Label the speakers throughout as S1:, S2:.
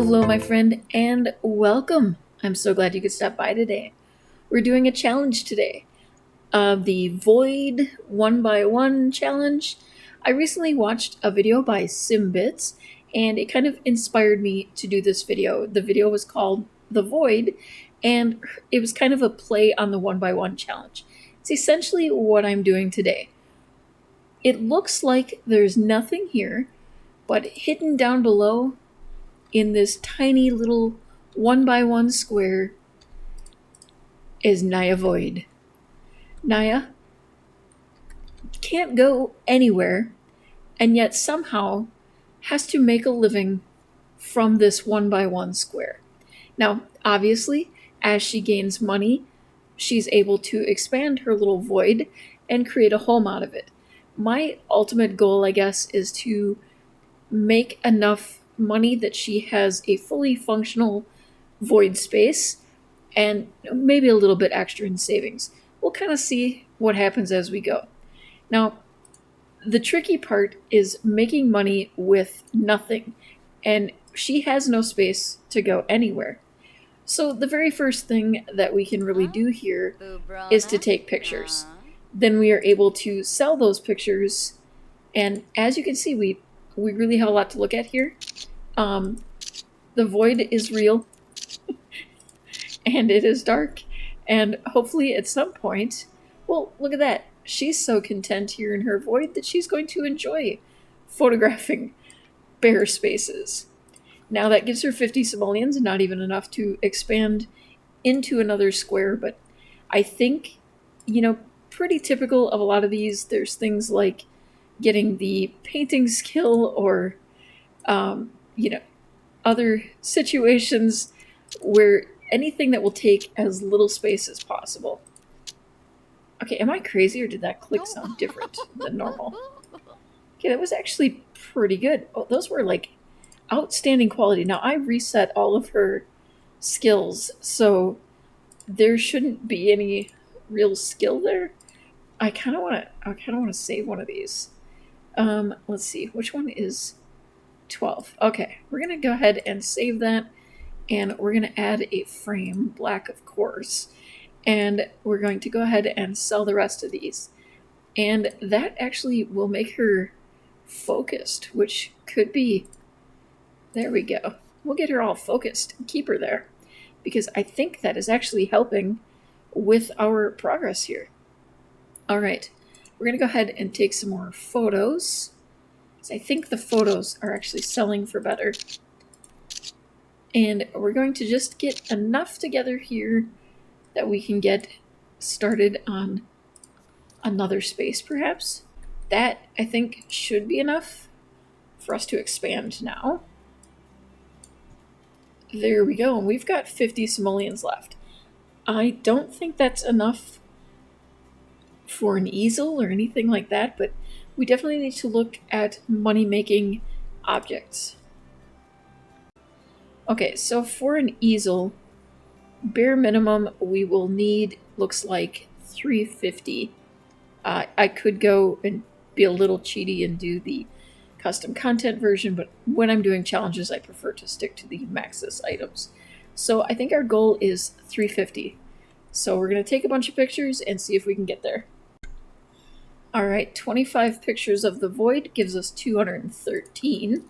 S1: Hello, my friend, and welcome. I'm so glad you could stop by today. We're doing a challenge today. The Void 1x1 challenge. I recently watched a video by Simbits, and it kind of inspired me to do this video. The video was called The Void, and it was kind of a play on the 1x1 challenge. It's essentially what I'm doing today. It looks like there's nothing here, but hidden down below in this tiny little 1x1 square is Naya Void. Naya can't go anywhere and yet somehow has to make a living from this 1x1 square. Now, obviously, as she gains money, she's able to expand her little void and create a home out of it. My ultimate goal, I guess, is to make enough money that she has a fully functional void space and maybe a little bit extra in savings. We'll kind of see what happens as we go. Now, the tricky part is making money with nothing, and she has no space to go anywhere. So the very first thing that we can really do here is to take pictures. Then we are able to sell those pictures, and as you can see, we really have a lot to look at here. The void is real, and it is dark, and hopefully at some point, well, look at that. She's so content here in her void that she's going to enjoy photographing bare spaces. Now that gives her 50 simoleons, not even enough to expand into another square, but I think, pretty typical of a lot of these, there's things like getting the painting skill or, other situations where anything that will take as little space as possible. Okay, am I crazy or did that click sound different than normal? Okay, that was actually pretty good. Oh, those were like outstanding quality. Now I reset all of her skills, so there shouldn't be any real skill there. I kind of want to save one of these. Let's see, which one is 12? Okay, we're gonna go ahead and save that, and we're gonna add a frame, black of course, and we're going to go ahead and sell the rest of these. And that actually will make her focused, which could be, there we go. We'll get her all focused and keep her there, because I think that is actually helping with our progress here. All right, we're gonna go ahead and take some more photos. I think the photos are actually selling for better. And we're going to just get enough together here that we can get started on another space, perhaps. That, I think, should be enough for us to expand now. There we go. We've got 50 simoleons left. I don't think that's enough for an easel or anything like that, but we definitely need to look at money-making objects. Okay, so for an easel, bare minimum we will need, looks like 350. I could go and be a little cheaty and do the custom content version, but when I'm doing challenges, I prefer to stick to the Maxis items. So I think our goal is 350. So we're going to take a bunch of pictures and see if we can get there. Alright, 25 pictures of the void gives us 213.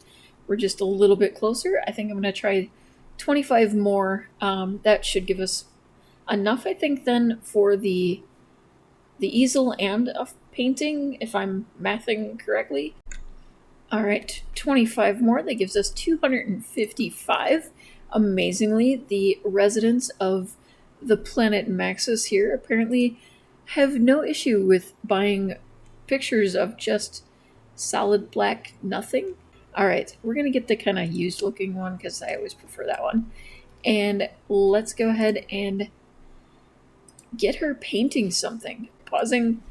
S1: We're just a little bit closer. I think I'm going to try 25 more. That should give us enough, I think, then for the easel and a painting, if I'm mathing correctly. Alright, 25 more. That gives us 255. Amazingly, the residents of the planet Maxis here apparently have no issue with buying pictures of just solid black nothing. Alright, we're going to get the kind of used looking one because I always prefer that one. And let's go ahead and get her painting something. Pausing.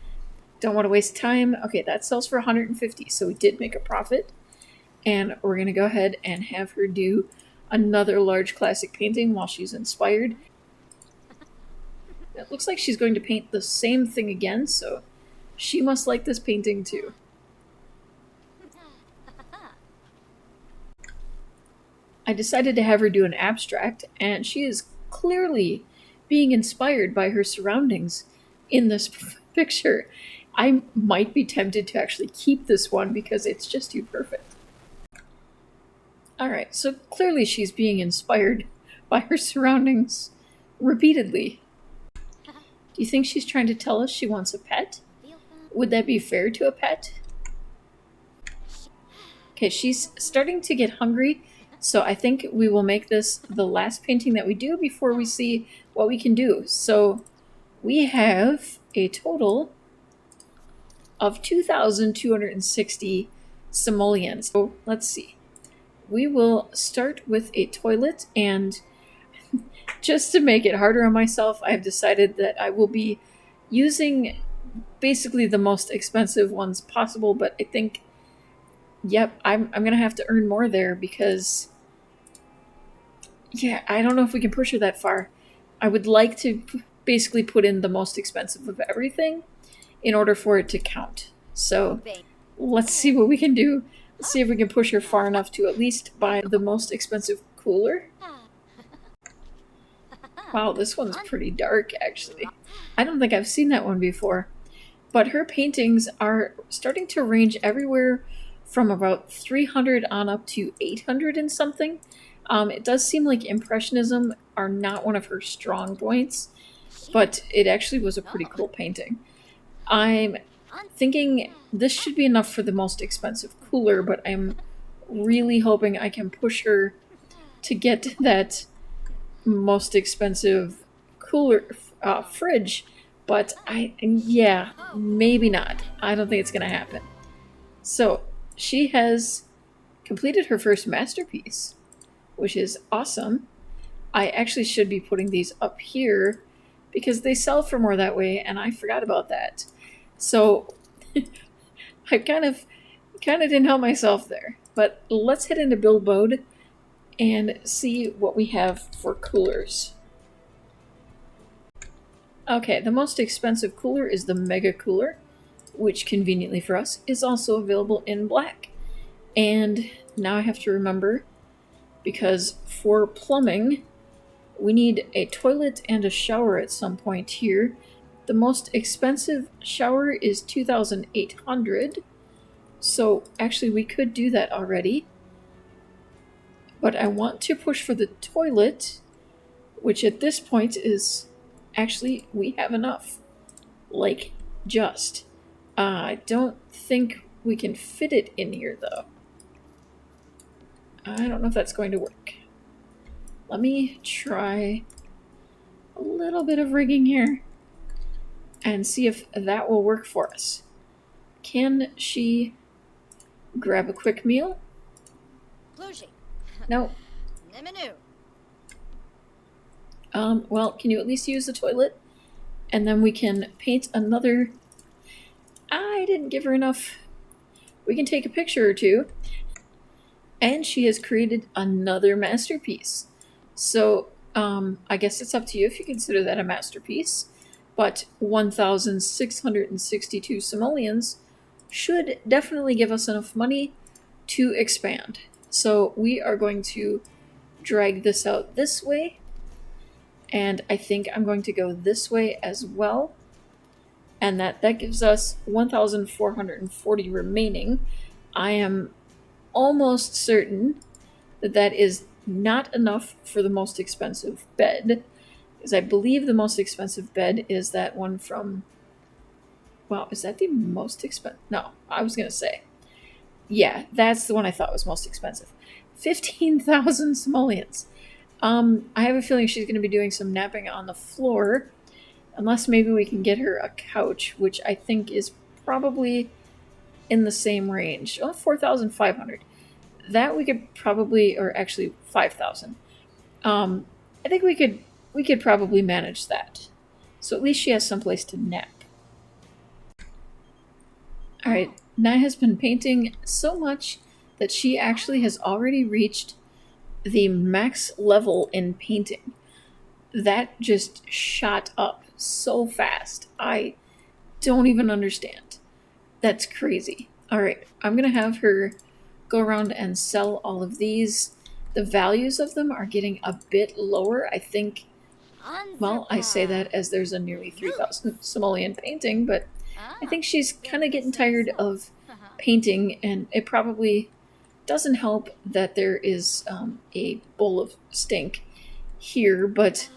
S1: Don't want to waste time. Okay, that sells for 150, so we did make a profit. And we're going to go ahead and have her do another large classic painting while she's inspired. It looks like she's going to paint the same thing again, so she must like this painting too. I decided to have her do an abstract, and she is clearly being inspired by her surroundings in this picture. I might be tempted to actually keep this one because it's just too perfect. Alright, so clearly she's being inspired by her surroundings repeatedly. Do you think she's trying to tell us she wants a pet? Would that be fair to a pet? Okay, she's starting to get hungry, so I think we will make this the last painting that we do before we see what we can do. So we have a total of 2,260 simoleons. So let's see. We will start with a toilet, and just to make it harder on myself, I've decided that I will be using basically the most expensive ones possible, but I think, yep, I'm going to have to earn more there because, yeah, I don't know if we can push her that far. I would like to basically put in the most expensive of everything in order for it to count. So let's see what we can do. Let's see if we can push her far enough to at least buy the most expensive cooler. Wow, this one's pretty dark, actually. I don't think I've seen that one before. But her paintings are starting to range everywhere from about 300 on up to 800 and something. It does seem like Impressionism are not one of her strong points, but it actually was a pretty cool painting. I'm thinking this should be enough for the most expensive cooler, but I'm really hoping I can push her to get that most expensive cooler fridge, but yeah, maybe not. I don't think it's gonna happen. So she has completed her first masterpiece, which is awesome. I actually should be putting these up here because they sell for more that way, and I forgot about that. So I kind of didn't help myself there. But let's head into build mode and see what we have for coolers. Okay, the most expensive cooler is the Mega Cooler, which conveniently for us is also available in black. And now I have to remember, because for plumbing, we need a toilet and a shower at some point here. The most expensive shower is 2,800, so actually we could do that already. But I want to push for the toilet, which at this point is actually, we have enough. Like, just. I don't think we can fit it in here, though. I don't know if that's going to work. Let me try a little bit of rigging here and see if that will work for us. Can she grab a quick meal? No. Well, can you at least use the toilet? And then we can paint another... I didn't give her enough. We can take a picture or two. And she has created another masterpiece. So, I guess it's up to you if you consider that a masterpiece. But 1,662 simoleons should definitely give us enough money to expand. So we are going to drag this out this way. And I think I'm going to go this way as well. And that gives us 1,440 remaining. I am almost certain that that is not enough for the most expensive bed. Because I believe the most expensive bed is that one from... Well, is that the most expensive? No, I was going to say. Yeah, that's the one I thought was most expensive. 15,000 simoleons. I have a feeling she's going to be doing some napping on the floor. Unless maybe we can get her a couch, which I think is probably in the same range. Oh, 4,500. That we could probably, or actually 5,000. I think we could probably manage that. So at least she has someplace to nap. Alright, Nai has been painting so much that she actually has already reached the max level in painting. That just shot up so fast. I don't even understand. That's crazy. Alright, I'm going to have her go around and sell all of these. the values of them are getting a bit lower. I think, well, I say that as there's a nearly 3,000 simoleon painting, but I think she's kind of getting tired of painting, and it probably doesn't help that there is a bowl of stink here, but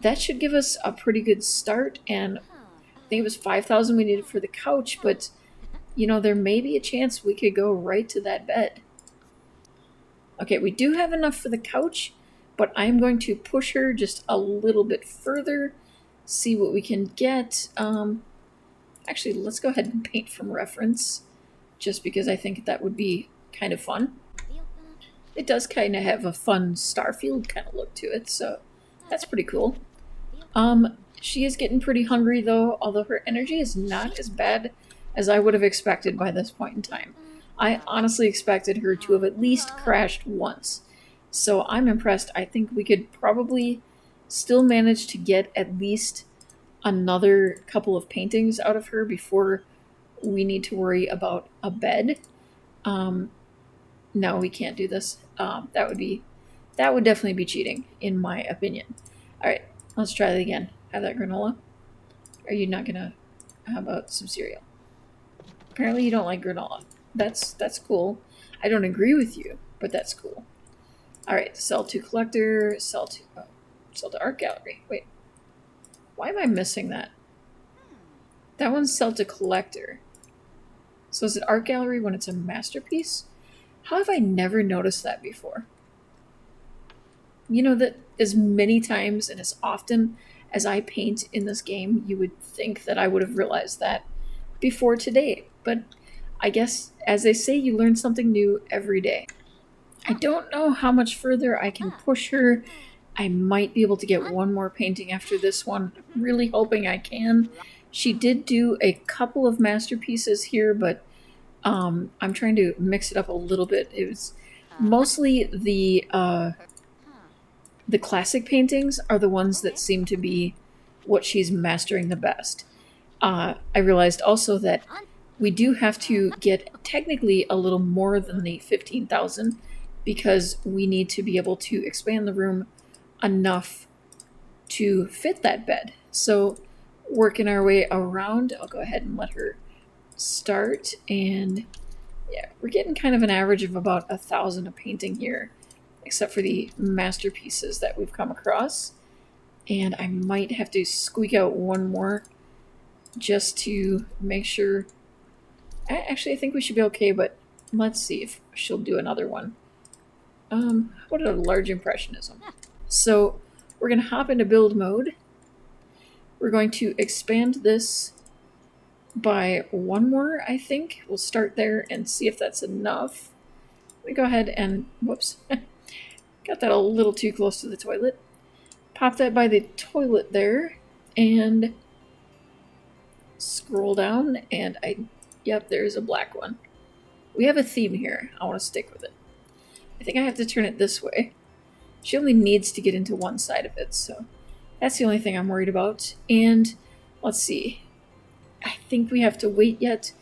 S1: that should give us a pretty good start. And I think it was 5,000 we needed for the couch, but there may be a chance we could go right to that bed. Okay, we do have enough for the couch, but I'm going to push her just a little bit further, see what we can get. Actually, let's go ahead and paint from reference, just because I think that would be kind of fun. It does kind of have a fun Starfield kind of look to it, so that's pretty cool. She is getting pretty hungry though, although her energy is not as bad as I would have expected by this point in time. I honestly expected her to have at least crashed once. So I'm impressed. I think we could probably still manage to get at least another couple of paintings out of her before we need to worry about a bed. No, we can't do this. That would definitely be cheating, in my opinion. All right, let's try it again. Have that granola. Are you not gonna? How about some cereal? Apparently, you don't like granola. That's cool. I don't agree with you, but that's cool. All right, sell to collector. Sell to art gallery. Wait, why am I missing that? That one's sell to collector. So is it art gallery when it's a masterpiece? How have I never noticed that before? That as many times and as often as I paint in this game, you would think that I would have realized that before today. But I guess, as they say, you learn something new every day. I don't know how much further I can push her. I might be able to get one more painting after this one. I'm really hoping I can. She did do a couple of masterpieces here, but I'm trying to mix it up a little bit. It was mostly the classic paintings are the ones that seem to be what she's mastering the best. I realized also that we do have to get technically a little more than the 15,000 because we need to be able to expand the room enough to fit that bed. So working our way around, I'll go ahead and let her start. And yeah, we're getting kind of an average of about 1,000 a painting here, except for the masterpieces that we've come across. And I might have to squeak out one more just to make sure. Actually, I think we should be okay, but let's see if she'll do another one. What a large impressionism. So we're going to hop into build mode. We're going to expand this by one more, I think. We'll start there and see if that's enough. Let me go ahead and, whoops, got that a little too close to the toilet. Pop that by the toilet there and scroll down, and yep, there's a black one. We have a theme here. I want to stick with it. I think I have to turn it this way. She only needs to get into one side of it, so that's the only thing I'm worried about. And let's see. I think we have to wait yet.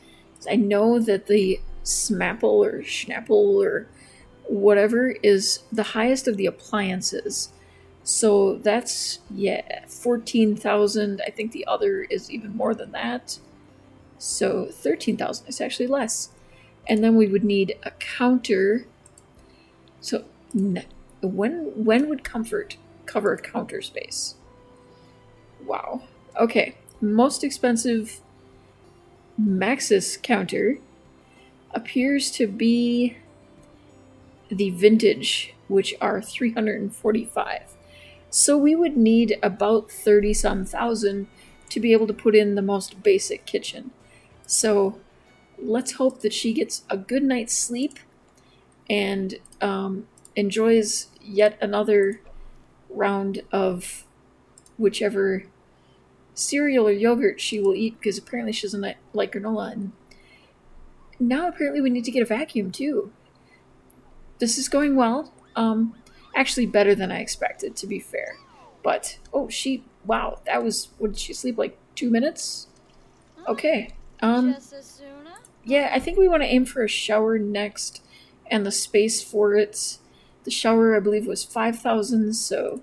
S1: I know that the Smapple or Schnapple or whatever is the highest of the appliances. So that's, 14,000. I think the other is even more than that. So 13,000 is actually less. And then we would need a counter. So when would comfort cover a counter space? Wow. Okay. Most expensive Maxis counter appears to be the vintage, which are 345. So we would need about 30-some thousand to be able to put in the most basic kitchen. So let's hope that she gets a good night's sleep and enjoys yet another round of whichever cereal or yogurt she will eat, because apparently she doesn't like granola. And now apparently we need to get a vacuum too. This is going well. Actually better than I expected, to be fair. But, wow, that was, what did she sleep, like 2 minutes? Okay. Yeah, I think we want to aim for a shower next, and the space for it. The shower, I believe, was 5,000, so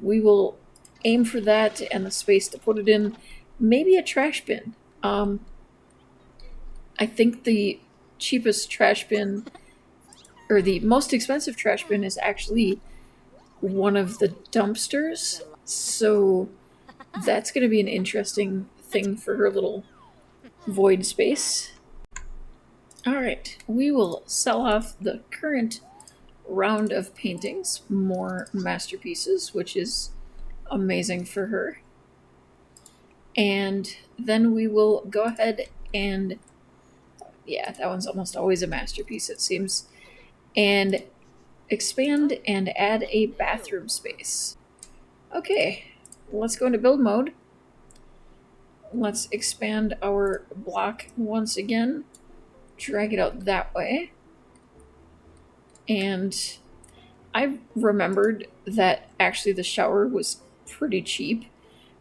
S1: we will aim for that and the space to put it in. Maybe a trash bin. I think the cheapest trash bin, or the most expensive trash bin, is actually one of the dumpsters. So that's going to be an interesting thing for her little void space. Alright, we will sell off the current round of paintings, more masterpieces, which is amazing for her. And then we will go ahead and, yeah, that one's almost always a masterpiece, it seems, and expand and add a bathroom space. Okay, let's go into build mode. Let's expand our block once again, drag it out that way. And I remembered that actually the shower was pretty cheap,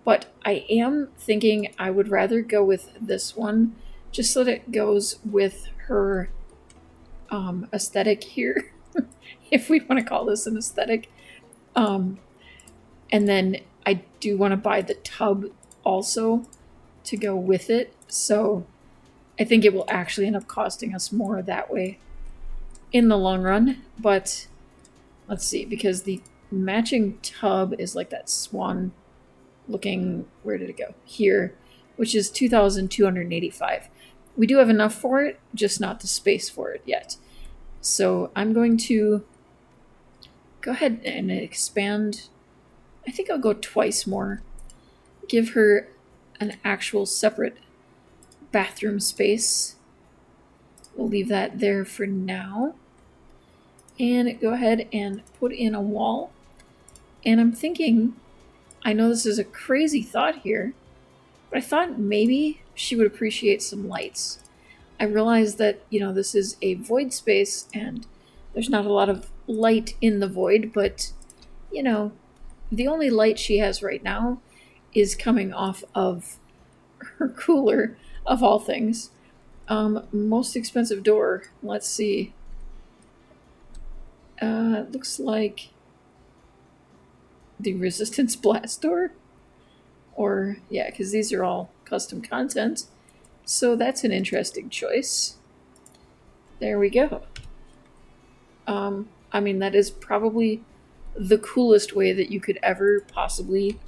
S1: but I am thinking I would rather go with this one just so that it goes with her aesthetic here, if we want to call this an aesthetic. And then I do want to buy the tub also to go with it, so I think it will actually end up costing us more that way in the long run. But let's see, because the matching tub is like that swan looking, where did it go? Here, which is 2,285. We do have enough for it, just not the space for it yet. So I'm going to go ahead and expand. I think I'll go twice more. Give her an actual separate bathroom space. We'll leave that there for now. And go ahead and put in a wall. And I'm thinking, I know this is a crazy thought here, but I thought maybe she would appreciate some lights. I realize that, you know, this is a void space and there's not a lot of light in the void, but, you know, the only light she has right now is coming off of her cooler, of all things. Most expensive door, let's see. It looks like the Resistance Blast door. Or, yeah, because these are all custom content. So that's an interesting choice. There we go. I mean, that is probably the coolest way that you could ever possibly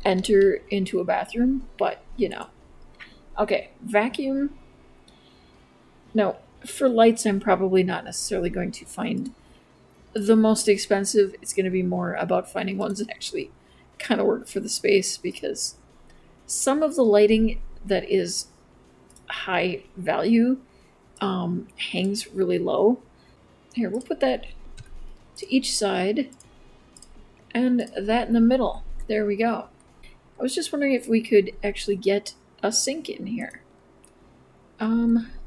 S1: enter into a bathroom, but, you know. Okay, vacuum. No, for lights, I'm probably not necessarily going to find the most expensive. It's going to be more about finding ones that actually kind of work for the space, because some of the lighting that is high value hangs really low. Here, we'll put that to each side and that in the middle. There we go. I was just wondering if we could actually get a sink in here.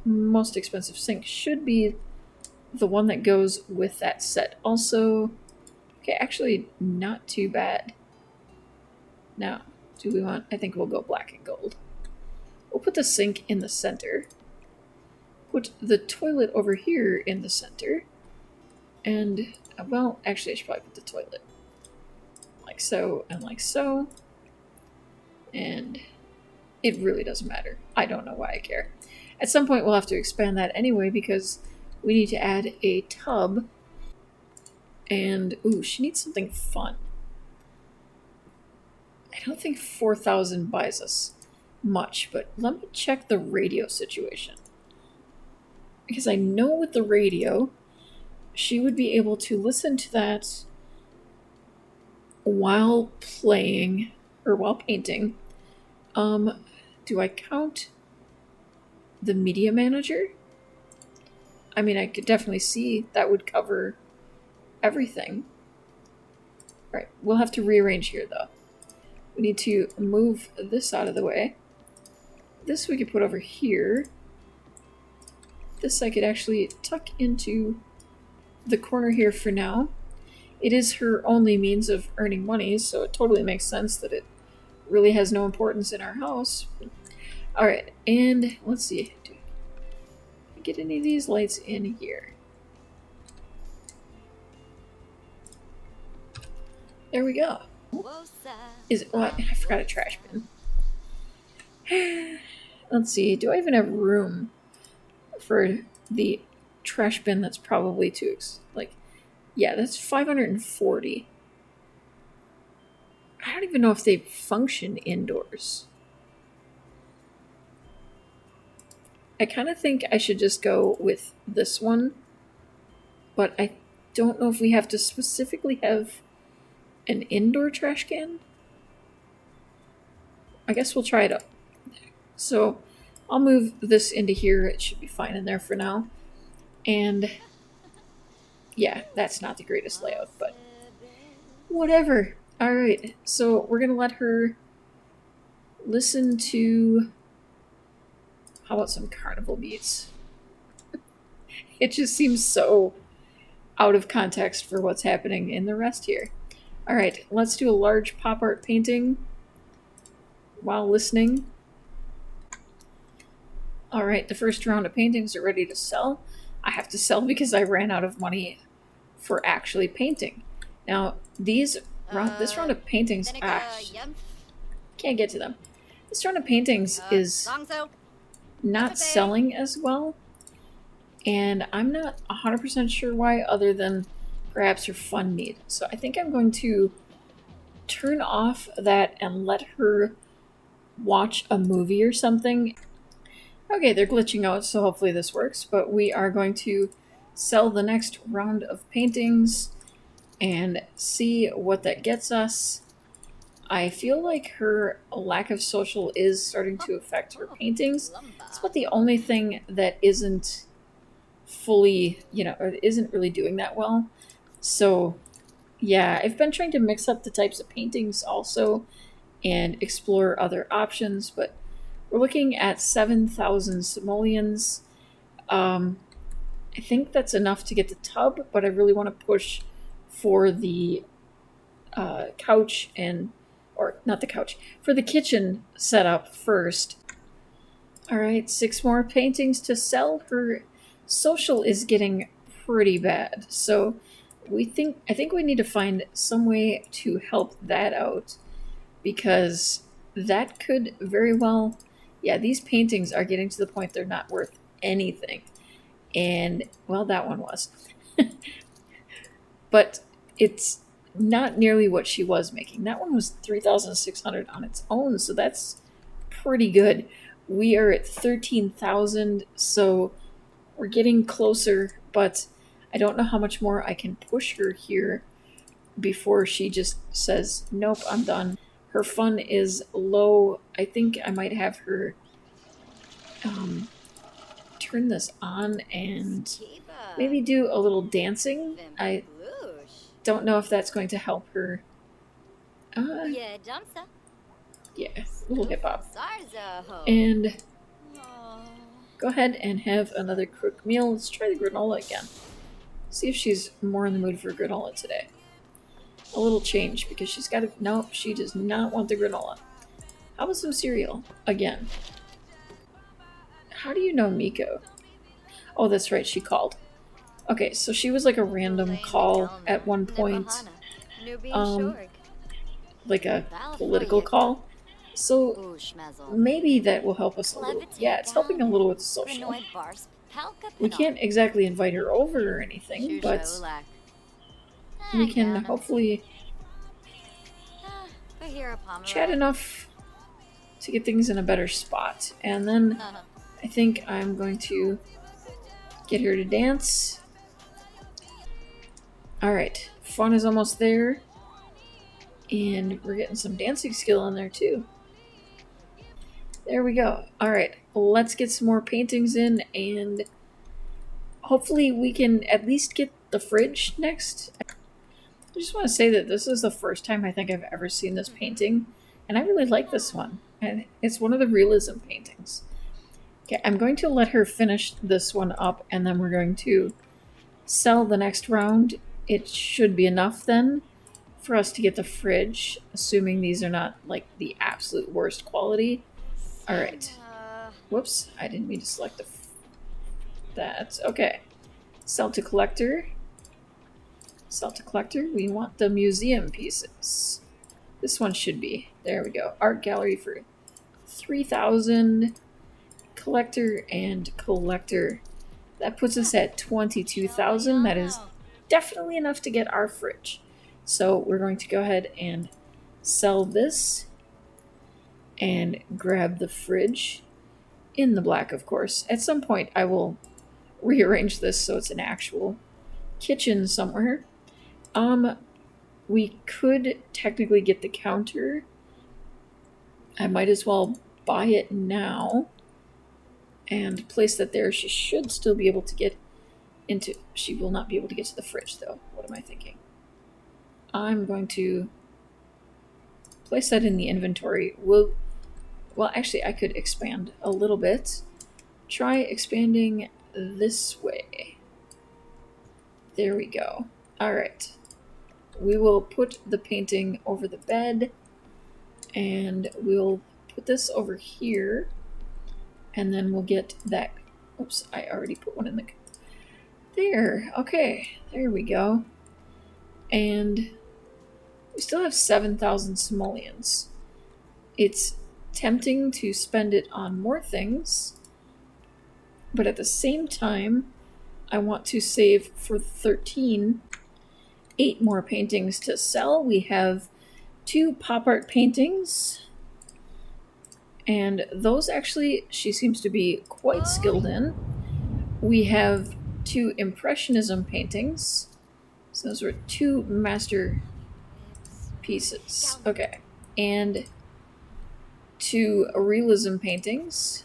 S1: Most expensive sink should be the one that goes with that set. Also, okay, actually not too bad. Now, do we want, I think we'll go black and gold. We'll put the sink in the center. Put the toilet over here in the center. And, well, actually I should probably put the toilet. Like so, and like so. And it really doesn't matter. I don't know why I care. At some point we'll have to expand that anyway, because we need to add a tub. And, ooh, she needs something fun. I don't think 4,000 buys us much, but let me check the radio situation. Because I know with the radio, she would be able to listen to that while playing, or while painting. Do I count the media manager? I mean, I could definitely see that would cover everything. All right, we'll have to rearrange here, though. We need to move this out of the way. This we could put over here. This I could actually tuck into the corner here for now. It is her only means of earning money, so it totally makes sense that it really has no importance in our house. Alright, and let's see. Do I get any of these lights in here? There we go. Is it, well, I forgot a trash bin. Let's see, do I even have room for the trash bin that's probably too, like, yeah, that's 540. I don't even know if they function indoors. I kind of think I should just go with this one, but I don't know if we have to specifically have an indoor trash can. I guess we'll try it up. So I'll move this into here. It should be fine in there for now. And yeah, that's not the greatest layout, but whatever. All right, so we're going to let her listen to, how about some carnival beats? It just seems so out of context for what's happening in the rest here. All right, let's do a large pop art painting while listening. All right, the first round of paintings are ready to sell. I have to sell because I ran out of money for actually painting. Now, this round of paintings, can't get to them. This round of paintings is not selling as well, and I'm not 100% sure why, other than perhaps her fun need. So I think I'm going to turn off that and let her watch a movie or something. Okay, they're glitching out, so hopefully this works, but we are going to sell the next round of paintings and see what that gets us. I feel like her lack of social is starting to affect her paintings. It's about the only thing that isn't fully, or isn't really doing that well. So, yeah, I've been trying to mix up the types of paintings also and explore other options, but we're looking at 7,000 simoleons. I think that's enough to get the tub, but I really want to push for the couch or not the couch, for the kitchen setup first. All right, 6 more paintings to sell. Her social is getting pretty bad, so I think we need to find some way to help that out, because that could very well, yeah, these paintings are getting to the point they're not worth anything. And, well, that one was. But it's not nearly what she was making. That one was 3,600 on its own, so that's pretty good. We are at 13,000, so we're getting closer, but I don't know how much more I can push her here before she just says, nope, I'm done. Her fun is low. I think I might have her turn this on and maybe do a little dancing. I don't know if that's going to help her. Yeah, a little hip hop. And go ahead and have another quick meal. Let's try the granola again. See if she's more in the mood for granola today. A little change, because she's got to. Nope, she does not want the granola. How about some cereal? Again. How do you know Miko? Oh, that's right, she called. Okay, so she was like a random call at one point. Like a political call. So maybe that will help us a little. Yeah, it's helping a little with the social. We can't exactly invite her over or anything, but we can hopefully chat enough to get things in a better spot. And then I think I'm going to get her to dance. Alright, fun is almost there. And we're getting some dancing skill in there too. There we go. Alright, let's get some more paintings in, and hopefully we can at least get the fridge next. I just want to say that this is the first time I think I've ever seen this painting, and I really like this one. And it's one of the realism paintings. Okay, I'm going to let her finish this one up, and then we're going to sell the next round. It should be enough then for us to get the fridge, assuming these are not like the absolute worst quality. All right. Whoops, I didn't mean to select that. Okay. Sell to collector. Sell to collector. We want the museum pieces. This one should be. There we go. Art gallery for 3,000. Collector and collector. That puts us at 22,000. That is definitely enough to get our fridge. So we're going to go ahead and sell this and grab the fridge in the black, of course. At some point, I will rearrange this so it's an actual kitchen somewhere. We could technically get the counter. I might as well buy it now and place that there. She should still be able to get into... She will not be able to get to the fridge, though. What am I thinking? I'm going to place that in the inventory. Well, actually, I could expand a little bit. Try expanding this way. There we go. All right. We will put the painting over the bed, and we'll put this over here, and then we'll get that. Oops, I already put one in the... There. Okay, there we go. And we still have 7,000 simoleons. It's tempting to spend it on more things, but at the same time, I want to save for 13 8 more paintings to sell. We have 2 pop art paintings, and those actually she seems to be quite skilled in. We have 2 impressionism paintings, so those are 2 master pieces. Okay, and 2 realism paintings.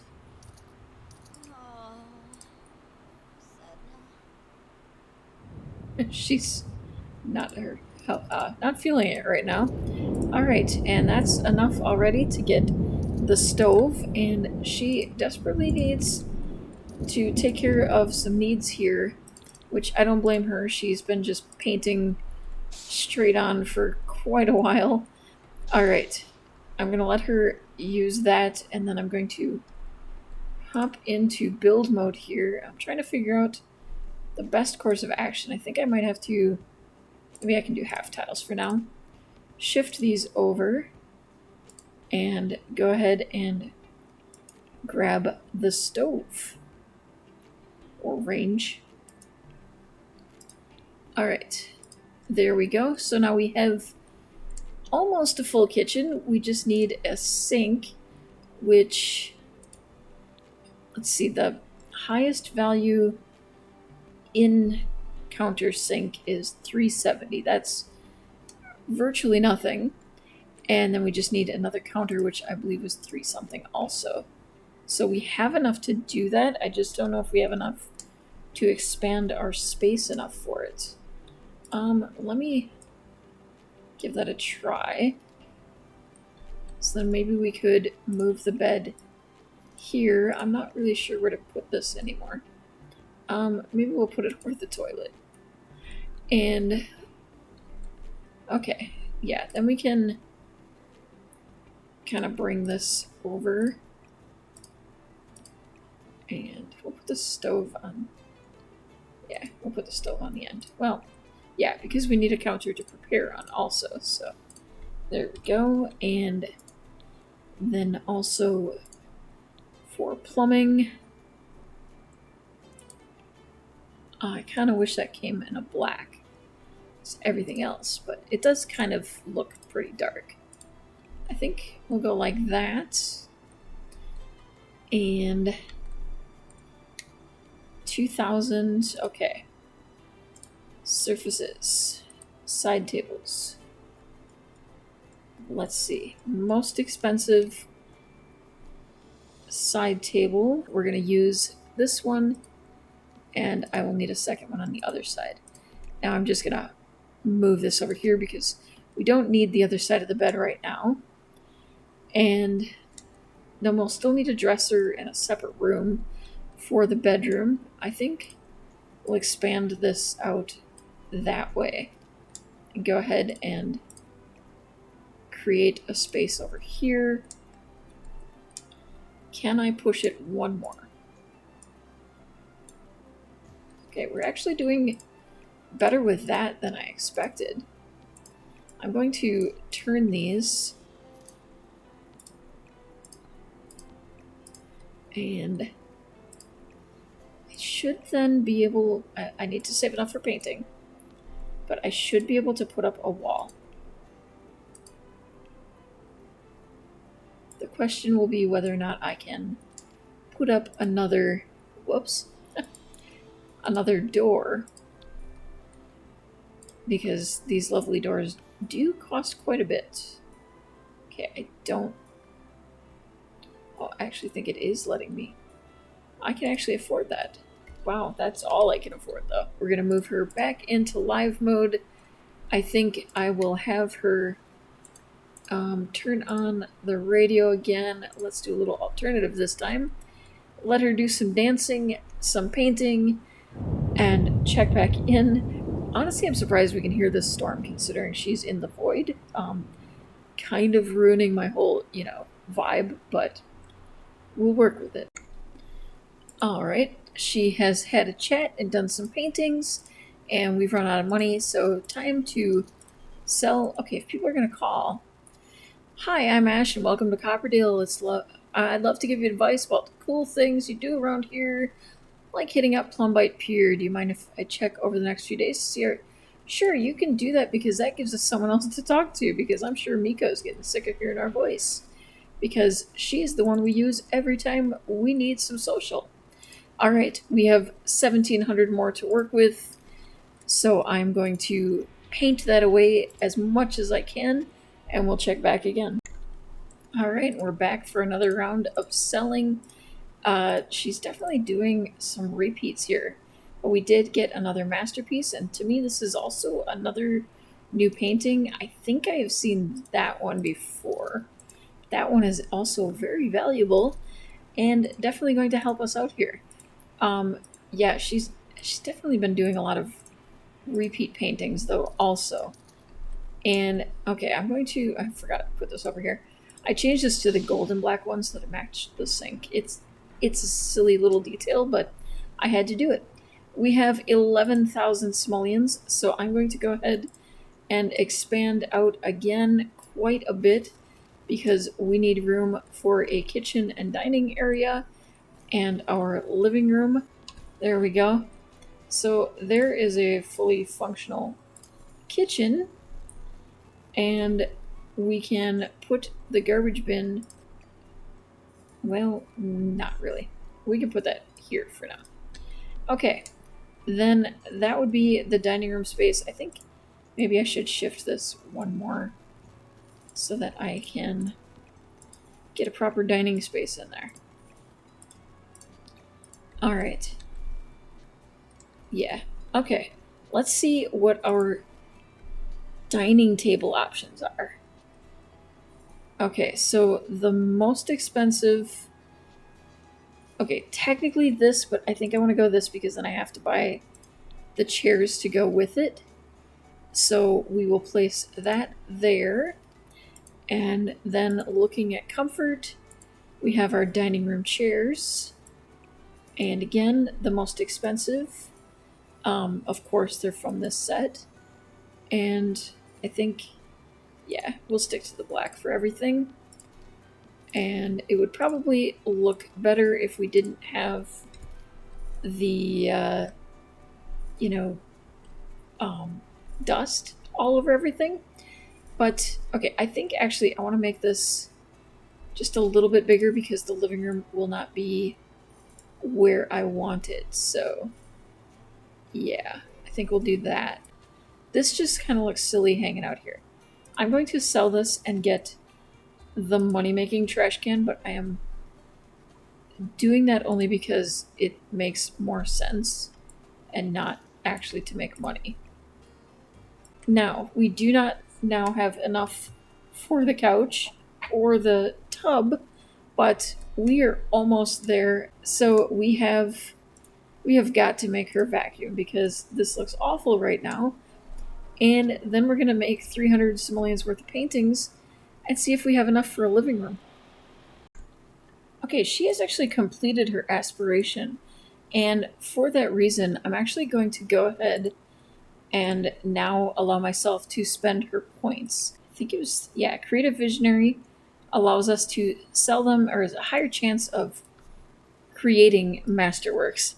S1: She's not feeling it right now. All right, and that's enough already to get the stove, and she desperately needs to take care of some needs here, which I don't blame her. She's been just painting straight on for quite a while. All right, I'm gonna let her use that, and then I'm going to hop into build mode here. I'm trying to figure out the best course of action. I think I might have to... Maybe I can do half tiles for now. Shift these over and go ahead and grab the stove or range. All right, there we go. So now we have almost a full kitchen. We just need a sink, which, let's see, the highest value in counter sink is 370. That's virtually nothing. And then we just need another counter, which I believe was 3 something also. So we have enough to do that. I just don't know if we have enough to expand our space enough for it. Let me give that a try. So then maybe we could move the bed here. I'm not really sure where to put this anymore. Maybe we'll put it over the toilet. And okay, yeah, then we can kind of bring this over, and we'll put the stove on. Yeah, we'll put the stove on the end. Well, yeah, because we need a counter to prepare on also. So there we go. And then also for plumbing, I kind of wish that came in a black. It's everything else, but it does kind of look pretty dark. I think we'll go like that. And 2,000, okay. Surfaces, side tables. Let's see. Most expensive side table. We're going to use this one, and I will need a second one on the other side. Now I'm just going to move this over here because we don't need the other side of the bed right now. And then we'll still need a dresser and a separate room for the bedroom. I think we'll expand this out that way and go ahead and create a space over here. Can I push it one more? Okay, we're actually doing better with that than I expected. I'm going to turn these. And I should then be able... I need to save enough for painting. But I should be able to put up a wall. The question will be whether or not I can put up another... Whoops. Another door. Because these lovely doors do cost quite a bit. Okay, I don't... Oh, I actually think it is letting me. I can actually afford that. Wow, that's all I can afford, though. We're going to move her back into live mode. I think I will have her turn on the radio again. Let's do a little alternative this time. Let her do some dancing, some painting, and check back in. Honestly, I'm surprised we can hear this storm, considering she's in the void. Kind of ruining my whole, vibe, but we'll work with it. Alright, she has had a chat and done some paintings, and we've run out of money, so time to sell. Okay, if people are going to call. Hi, I'm Ash, and welcome to Copperdale. I'd love to give you advice about the cool things you do around here, like hitting up Plumbite Pier. Do you mind if I check over the next few days to see her? Sure, you can do that, because that gives us someone else to talk to, because I'm sure Miko's getting sick of hearing our voice, because she's the one we use every time we need some social. Alright, we have 1,700 more to work with, so I'm going to paint that away as much as I can, and we'll check back again. Alright, we're back for another round of selling. She's definitely doing some repeats here, but we did get another masterpiece, and to me this is also another new painting. I think I have seen that one before. That one is also very valuable, and definitely going to help us out here. Yeah, she's definitely been doing a lot of repeat paintings, though, also. And, okay, I forgot to put this over here. I changed this to the golden black one so that it matched the sink. It's a silly little detail, but I had to do it. We have 11,000 simoleons, so I'm going to go ahead and expand out again quite a bit, because we need room for a kitchen and dining area, and our living room. There we go. So there is a fully functional kitchen, and we can put the garbage bin, well, not really. We can put that here for now. Okay, then that would be the dining room space. I think maybe I should shift this one more so that I can get a proper dining space in there. Alright. Yeah. Okay. Let's see what our dining table options are. Okay, so the most expensive... Okay, technically this, but I think I want to go this because then I have to buy the chairs to go with it. So we will place that there. And then looking at comfort, we have our dining room chairs. And again, the most expensive. Of course, they're from this set. And I think, yeah, we'll stick to the black for everything. And it would probably look better if we didn't have the, dust all over everything. But, okay, I think actually I want to make this just a little bit bigger because the living room will not be where I want it. So, yeah, I think we'll do that. This just kind of looks silly hanging out here. I'm going to sell this and get the money-making trash can, but I am doing that only because it makes more sense and not actually to make money. Now, we do not now have enough for the couch or the tub, but we are almost there. So we have got to make her vacuum because this looks awful right now. And then we're going to make 300 simoleons worth of paintings and see if we have enough for a living room. Okay, she has actually completed her aspiration. And for that reason, I'm actually going to go ahead and now allow myself to spend her points. I think it was, yeah, Creative Visionary allows us to sell them, or is a higher chance of creating masterworks.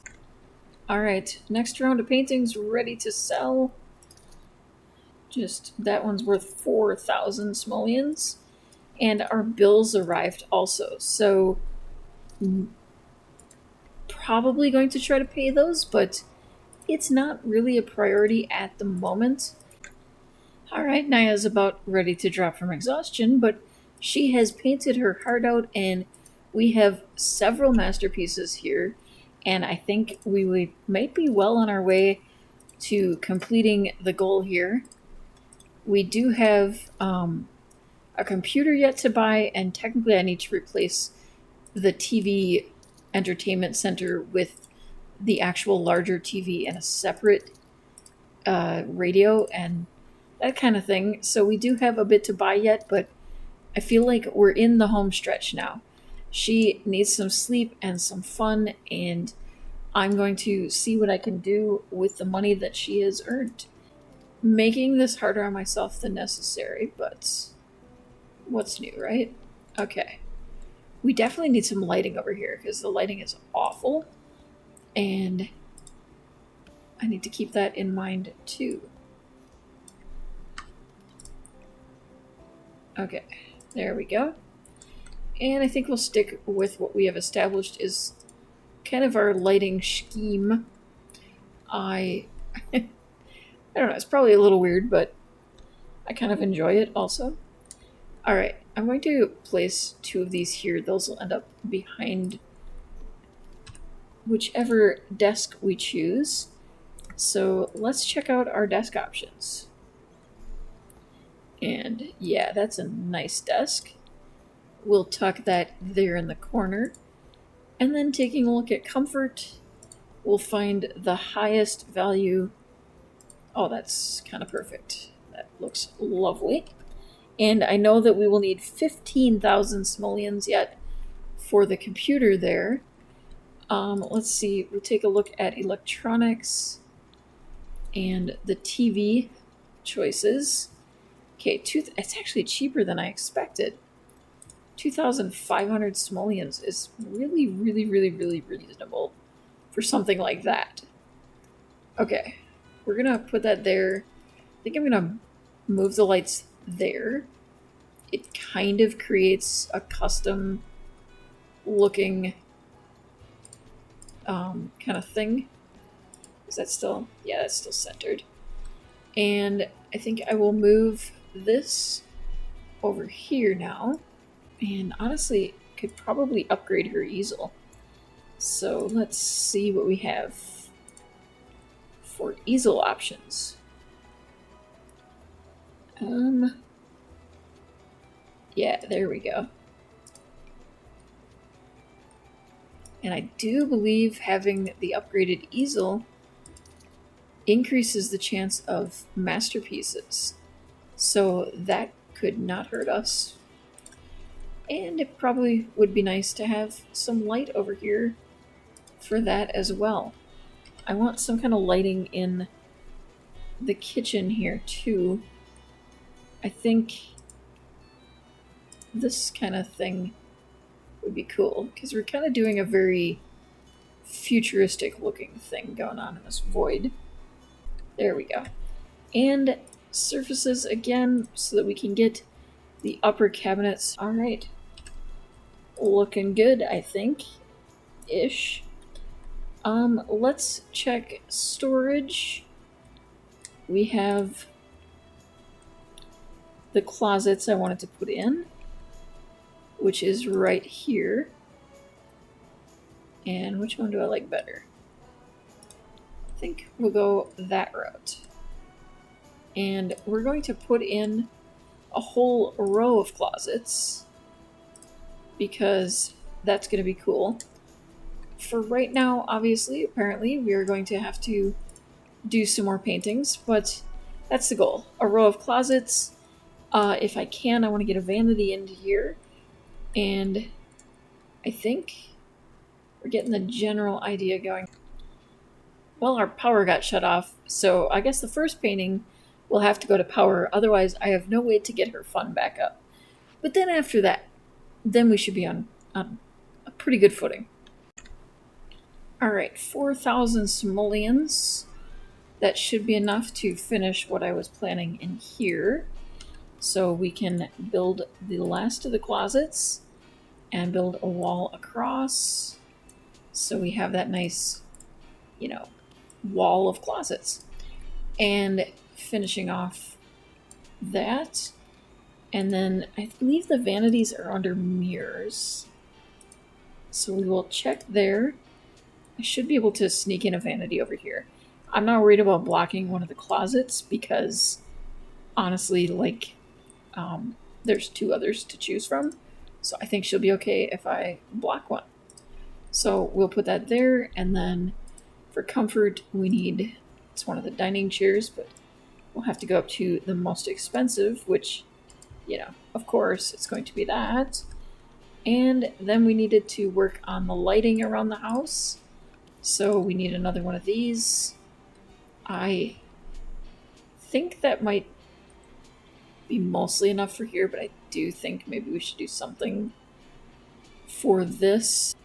S1: All right, next round of paintings ready to sell. Just that one's worth 4,000 simoleons, and our bills arrived also. So probably going to try to pay those, but it's not really a priority at the moment. All right, Naya's about ready to drop from exhaustion, but she has painted her heart out, and we have several masterpieces here, and I think we might be well on our way to completing the goal here. We do have a computer yet to buy, and technically I need to replace the TV entertainment center with the actual larger TV and a separate radio and that kind of thing. So we do have a bit to buy yet, but I feel like we're in the home stretch now. She needs some sleep and some fun, and I'm going to see what I can do with the money that she has earned. Making this harder on myself than necessary, but what's new, right? Okay. We definitely need some lighting over here because the lighting is awful, and I need to keep that in mind too. Okay, there we go. And I think we'll stick with what we have established is kind of our lighting scheme. I don't know, it's probably a little weird, but I kind of enjoy it also. Alright, I'm going to place 2 of these here. Those will end up behind whichever desk we choose. So let's check out our desk options. And yeah, that's a nice desk. We'll tuck that there in the corner. And then taking a look at comfort, we'll find the highest value. Oh, that's kind of perfect. That looks lovely. And I know that we will need 15,000 simoleons yet for the computer there. Let's see, we'll take a look at electronics and the TV choices. Okay, it's actually cheaper than I expected. 2,500 simoleons is really, really, really, really reasonable for something like that. Okay, we're gonna put that there. I think I'm gonna move the lights there. It kind of creates a custom looking kind of thing. Is that still? Yeah, that's still centered. And I think I will move this over here now. And honestly, could probably upgrade her easel. So let's see what we have for easel options. Yeah, there we go. And I do believe having the upgraded easel increases the chance of masterpieces. So that could not hurt us. And it probably would be nice to have some light over here for that as well. I want some kind of lighting in the kitchen here too. I think this kind of thing would be cool because we're kind of doing a very futuristic looking thing going on in this void. There we go. And surfaces again so that we can get the upper cabinets. All right. Looking good, I think. Ish. Let's check storage. We have the closets I wanted to put in, which is right here. And which one do I like better? I think we'll go that route. And we're going to put in a whole row of closets because that's going to be cool. For right now, obviously, apparently, we are going to have to do some more paintings, but that's the goal. A row of closets. If I can, I want to get a vanity into here. And I think we're getting the general idea going. well, our power got shut off, so I guess the first painting will have to go to power, otherwise I have no way to get her fun back up. But then after that, then we should be on a pretty good footing. Alright, 4,000 simoleons. That should be enough to finish what I was planning in here. So we can build the last of the closets and build a wall across. So we have that nice, you know, wall of closets. And finishing off that. And then I believe the vanities are under mirrors. So we will check there. I should be able to sneak in a vanity over here. I'm not worried about blocking one of the closets because honestly, like, there's 2 others to choose from. So I think she'll be okay if I block one. So we'll put that there, and then for comfort, we need, it's one of the dining chairs, but we'll have to go up to the most expensive, which, you know, of course, it's going to be that. And then we needed to work on the lighting around the house. So we need another one of these. I think that might be mostly enough for here, but I do think maybe we should do something for this.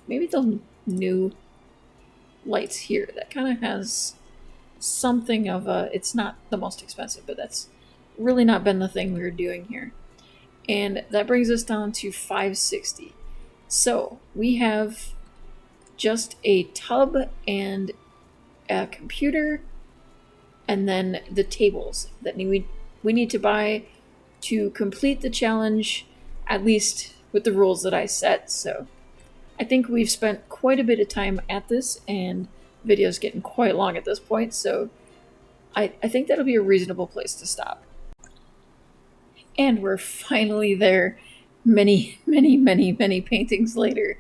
S1: Maybe the new lights here. That kind of has something of a, it's not the most expensive, but that's really not been the thing we were doing here. And that brings us down to 560. So we have just a tub and a computer, and then the tables that we need to buy to complete the challenge, at least with the rules that I set. So I think we've spent quite a bit of time at this, and the video's getting quite long at this point, so I think that'll be a reasonable place to stop. And we're finally there, many paintings later.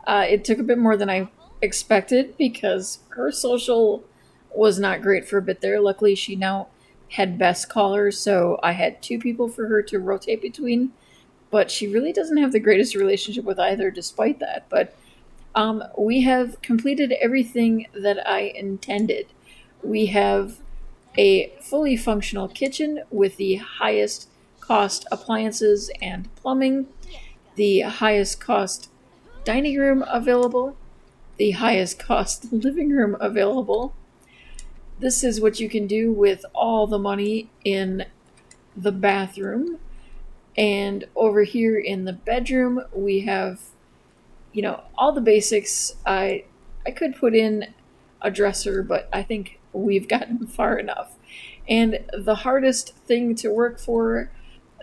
S1: It took a bit more than I expected because her social was not great for a bit there. Luckily, she now had best caller, so I had 2 people for her to rotate between. But she really doesn't have the greatest relationship with either, despite that. But we have completed everything that I intended. We have a fully functional kitchen with the highest cost appliances and plumbing, the highest cost dining room available, the highest cost living room available. This is what you can do with all the money in the bathroom. And over here in the bedroom, we have, you know, all the basics. I could put in a dresser, but I think we've gotten far enough. And the hardest thing to work for,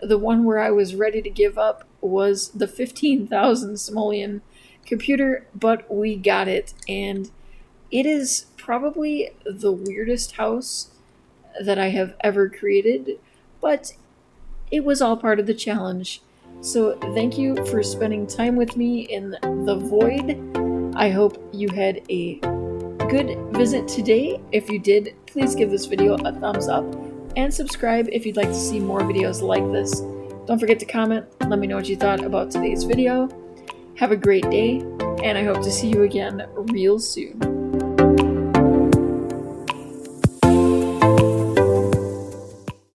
S1: the one where I was ready to give up, was the 15,000 simoleon computer, but we got it. And it is probably the weirdest house that I have ever created, but it was all part of the challenge. So thank you for spending time with me in the void. I hope you had a good visit today. If you did, please give this video a thumbs up and subscribe if you'd like to see more videos like this. Don't forget to comment. Let me know what you thought about today's video. Have a great day, and I hope to see you again real soon.